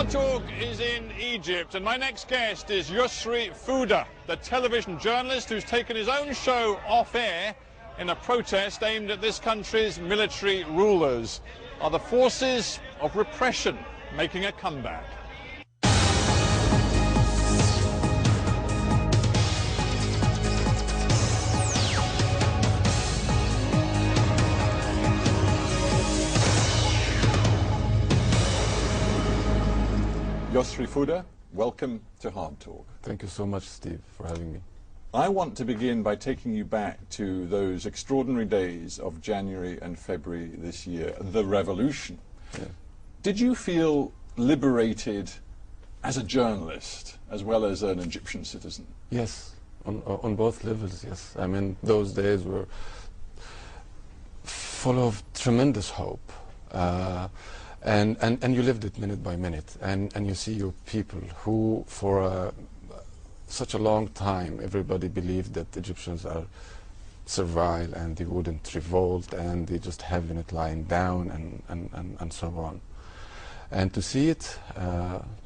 Hard Talk is in Egypt, and my next guest is Yusri Fouda, the television journalist who's taken his own show off air in a protest aimed at this country's military rulers. Are the forces of repression making a comeback? Yusri Fouda, welcome to Hard Talk. Thank you so much, Steve, for having me. I want to begin by taking you back to those extraordinary days of January and February this year, the revolution. Yeah. Did you feel liberated as a journalist as well as an Egyptian citizen? Yes, on both levels, yes. I mean, those days were full of tremendous hope. And you lived it minute by minute, and you see your people who, for such a long time, everybody believed that Egyptians are servile and they wouldn't revolt and they just having it lying down and so on. And to see it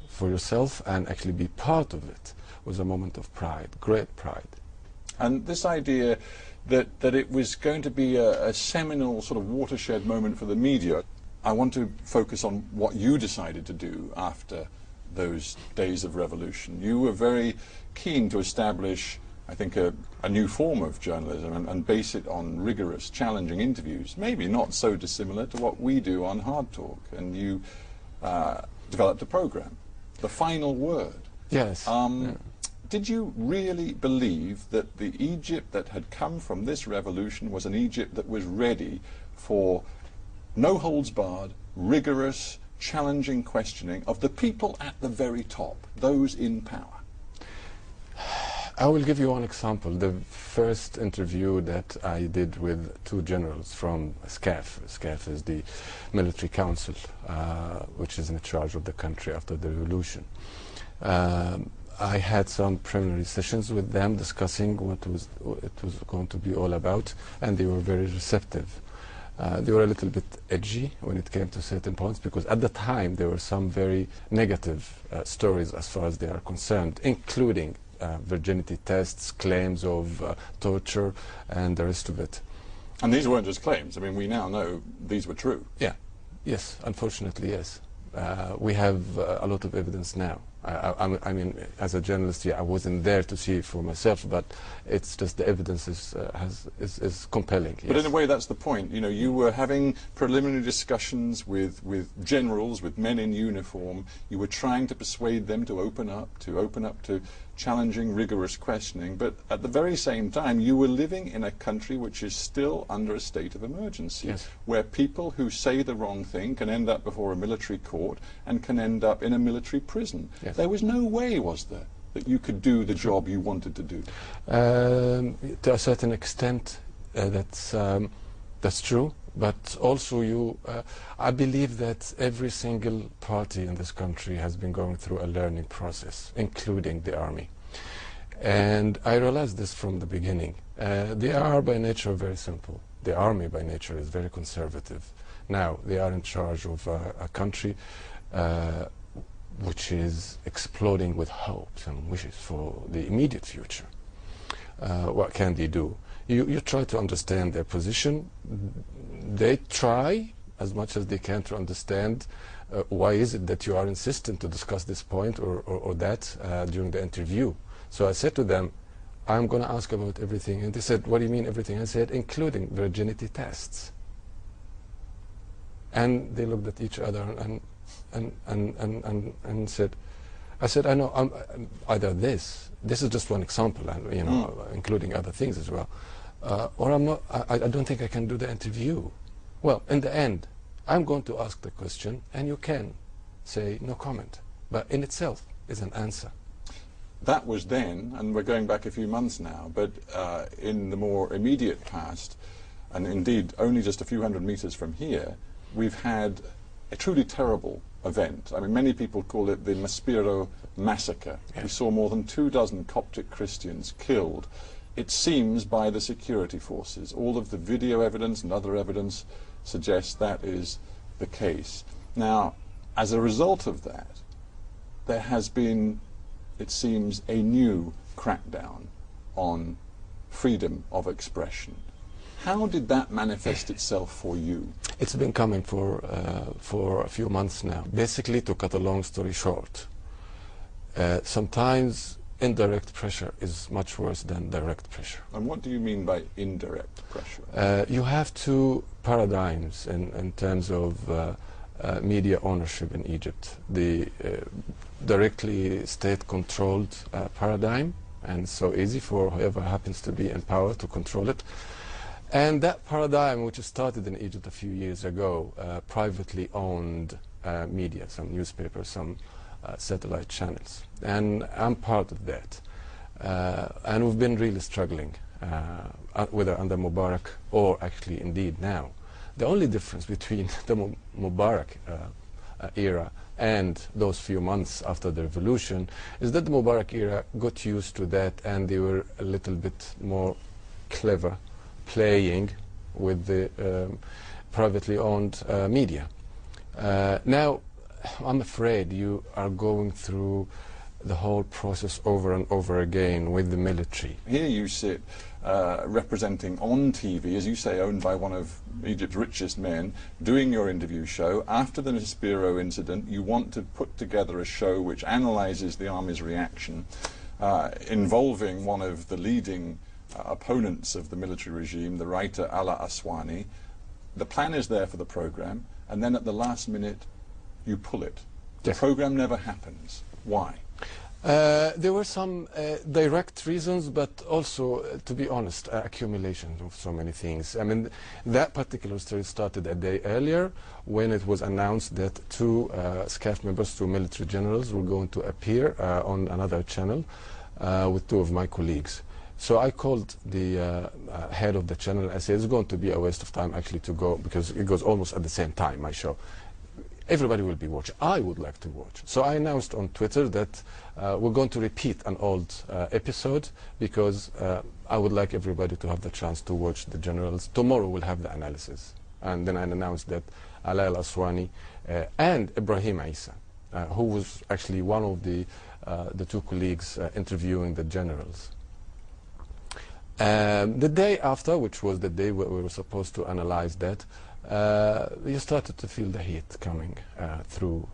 for yourself and actually be part of it was a moment of pride, great pride. And this idea that it was going to be a seminal sort of watershed moment for the media, I want to focus on what you decided to do after those days of revolution. You were very keen to establish, I think, a new form of journalism and base it on rigorous, challenging interviews, maybe not so dissimilar to what we do on Hard Talk. And you developed a program, The Final Word. Yes. Yeah. Did you really believe that the Egypt that had come from this revolution was an Egypt that was ready for no holds barred, rigorous, challenging questioning of the people at the very top, those in power? I will give you one example. The first interview that I did with two generals from SCAF. SCAF is the military council, which is in charge of the country after the revolution. I had some preliminary sessions with them discussing what it was going to be all about, and they were very receptive. They were a little bit edgy when it came to certain points, because at the time there were some very negative stories as far as they are concerned, including virginity tests, claims of torture, and the rest of it. And these weren't just claims. I mean, we now know these were true. Yeah. Yes, unfortunately, yes. We have a lot of evidence now. I mean, as a journalist, yeah, I wasn't there to see it for myself, but it's just the evidence is compelling. But yes. in a way, that's the point. You know, you were having preliminary discussions with generals, with men in uniform. You were trying to persuade them to open up to challenging, rigorous questioning. But at the very same time, you were living in a country which is still under a state of emergency, yes, where people who say the wrong thing can end up before a military court and can end up in a military prison. Yes. There was no way, was there, that you could do the job you wanted to do? To a certain extent, that's true. But also, I believe that every single party in this country has been going through a learning process, including the army. And I realized this from the beginning. They are by nature very simple. The army by nature is very conservative. Now, they are in charge of a country which is exploding with hopes and wishes for the immediate future. What can they do? You try to understand their position. They try as much as they can to understand why is it that you are insistent to discuss this point or that during the interview. So I said to them, I'm going to ask about everything. And they said, what do you mean everything? I said, including virginity tests. And they looked at each other and said, I said, I know, either this is just one example, and you know, including other things as well, or I'm not. I don't think I can do the interview. Well, in the end, I'm going to ask the question, and you can say no comment, but in itself is an answer. That was then, and we're going back a few months now, but in the more immediate past, and indeed only just a few hundred meters from here, we've had a truly terrible event. I mean, many people call it the Maspero massacre. Yeah. We saw more than 24 Coptic Christians killed, it seems, by the security forces. All of the video evidence and other evidence suggests that is the case. Now, as a result of that, there has been, it seems, a new crackdown on freedom of expression. How did that manifest itself for you? It's been coming for a few months now. Basically, to cut a long story short, sometimes indirect pressure is much worse than direct pressure. And what do you mean by indirect pressure? You have two paradigms in terms of media ownership in Egypt. The directly state-controlled paradigm, and it's so easy for whoever happens to be in power to control it. And that paradigm, which started in Egypt a few years ago, privately owned media, some newspapers, some satellite channels. And I'm part of that. And we've been really struggling, whether under Mubarak or actually indeed now. The only difference between the Mubarak era and those few months after the revolution is that the Mubarak era got used to that, and they were a little bit more clever playing with the privately owned media. Now, I'm afraid you are going through the whole process over and over again with the military. Here you sit representing on TV, as you say, owned by one of Egypt's richest men, doing your interview show. After the Nispiro incident, you want to put together a show which analyzes the army's reaction, involving one of the leading opponents of the military regime, the writer Ala Aswani. The plan is there for the program, and then at the last minute you pull it. The program never happens. Why? There were some direct reasons, but also, to be honest, accumulation of so many things. I mean, that particular story started a day earlier when it was announced that two SCAF members, two military generals, were going to appear on another channel with two of my colleagues. So I called the head of the channel. I said, it's going to be a waste of time actually to go, because it goes almost at the same time, my show. Everybody will be watching. I would like to watch. So I announced on Twitter that we're going to repeat an old episode, because I would like everybody to have the chance to watch the generals. Tomorrow we'll have the analysis. And then I announced that Ala Aswani and Ibrahim Isa, who was actually one of the two colleagues interviewing the generals. The day after, which was the day where we were supposed to analyze that, you started to feel the heat coming through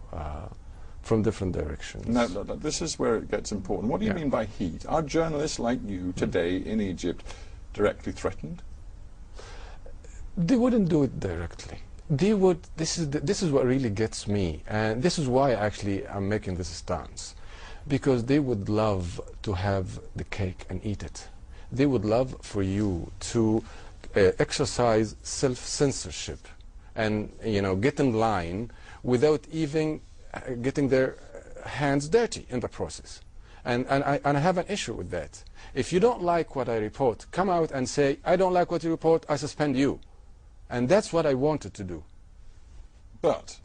from different directions. No, this is where it gets important. What do you mean by heat? Are journalists like you today in Egypt directly threatened? They wouldn't do it directly. They would. This is what really gets me, and this is why actually I'm making this stance, because they would love to have the cake and eat it. They would love for you to exercise self-censorship and, you know, get in line without even getting their hands dirty in the process. And I have an issue with that. If you don't like what I report, come out and say, I don't like what you report, I suspend you. And that's what I wanted to do. But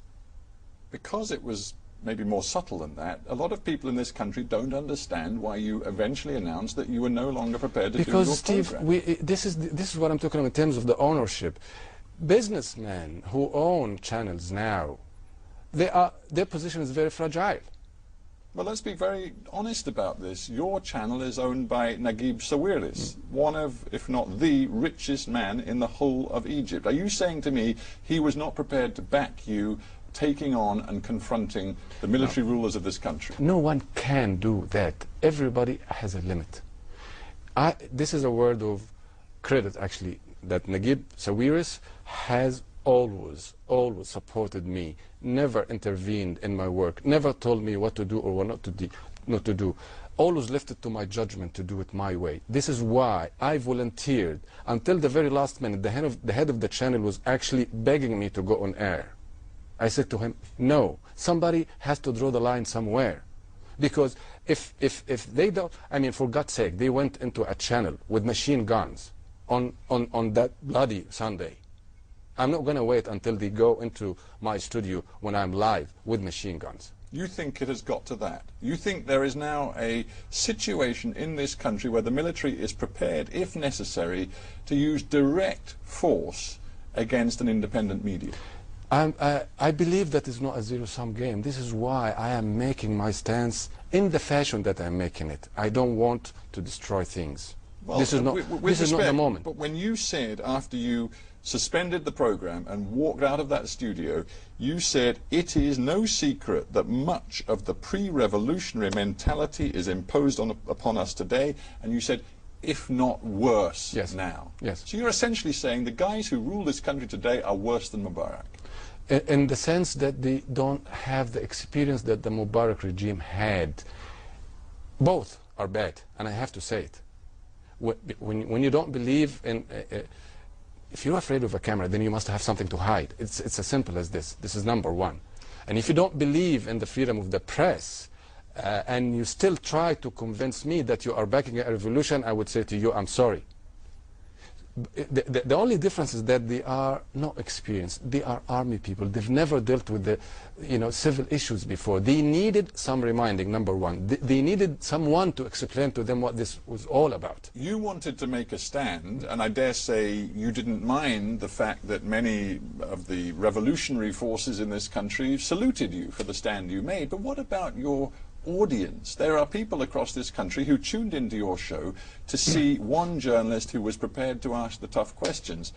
because it was maybe more subtle than that, a lot of people in this country don't understand why you eventually announced that you were no longer prepared to do your program. Because, Steve, this is what I'm talking about in terms of the ownership. Businessmen who own channels now, their position is very fragile. Well, let's be very honest about this. Your channel is owned by Naguib Sawiris, one of, if not the richest man in the whole of Egypt. Are you saying to me he was not prepared to back you taking on and confronting the military rulers of this country? No one can do that. Everybody has a limit. This is a word of credit, actually, that Naguib Sawiris has always supported me, never intervened in my work, never told me what to do or what not to do. Always left it to my judgment to do it my way. This is why I volunteered until the very last minute. The head of the channel was actually begging me to go on air. I said to him, no, somebody has to draw the line somewhere. Because if they don't, I mean, for God's sake, they went into a channel with machine guns on that bloody Sunday. I'm not going to wait until they go into my studio when I'm live with machine guns. You think it has got to that? You think there is now a situation in this country where the military is prepared, if necessary, to use direct force against an independent media? I believe that is not a zero-sum game. This is why I am making my stance in the fashion that I'm making it. I don't want to destroy things. Well, this is not the moment. But when you said, after you suspended the program and walked out of that studio, you said it is no secret that much of the pre-revolutionary mentality is imposed upon us today, and you said, if not worse now. Yes. So you're essentially saying the guys who rule this country today are worse than Mubarak. In the sense that they don't have the experience that the Mubarak regime had. Both are bad, and I have to say it. When you don't believe in... if you're afraid of a camera, then you must have something to hide. It's as simple as this. This is number one. And if you don't believe in the freedom of the press, and you still try to convince me that you are backing a revolution, I would say to you, I'm sorry. The only difference is that they are not experienced. They are army people. They've never dealt with the civil issues before. They needed some reminding, number one. They needed someone to explain to them what this was all about. You wanted to make a stand, and I dare say you didn't mind the fact that many of the revolutionary forces in this country saluted you for the stand you made. But what about your audience? There are people across this country who tuned into your show to see one journalist who was prepared to ask the tough questions,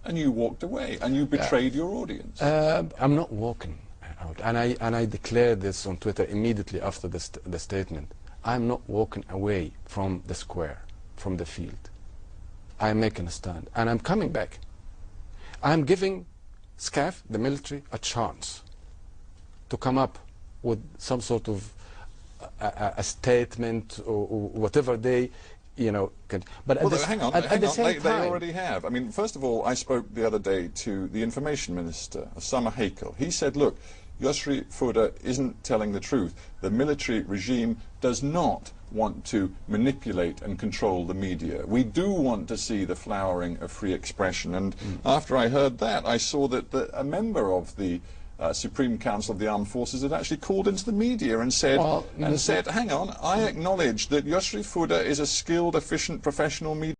and you walked away and you betrayed your audience. I'm not walking out, and I declared this on Twitter immediately after the statement. I'm not walking away from the square, from the field. I'm making a stand, and I'm coming back. I'm giving SCAF, the military, a chance to come up with some sort of a statement or whatever they, can. But well, hang on. They already have. I mean, first of all, I spoke the other day to the information minister, Osama Hakel. He said, look, Yusri Fouda isn't telling the truth. The military regime does not want to manipulate and control the media. We do want to see the flowering of free expression. And after I heard that, I saw that a member of the Supreme Council of the Armed Forces had actually called into the media and said, hang on, I acknowledge that Yusri Fouda is a skilled, efficient, professional media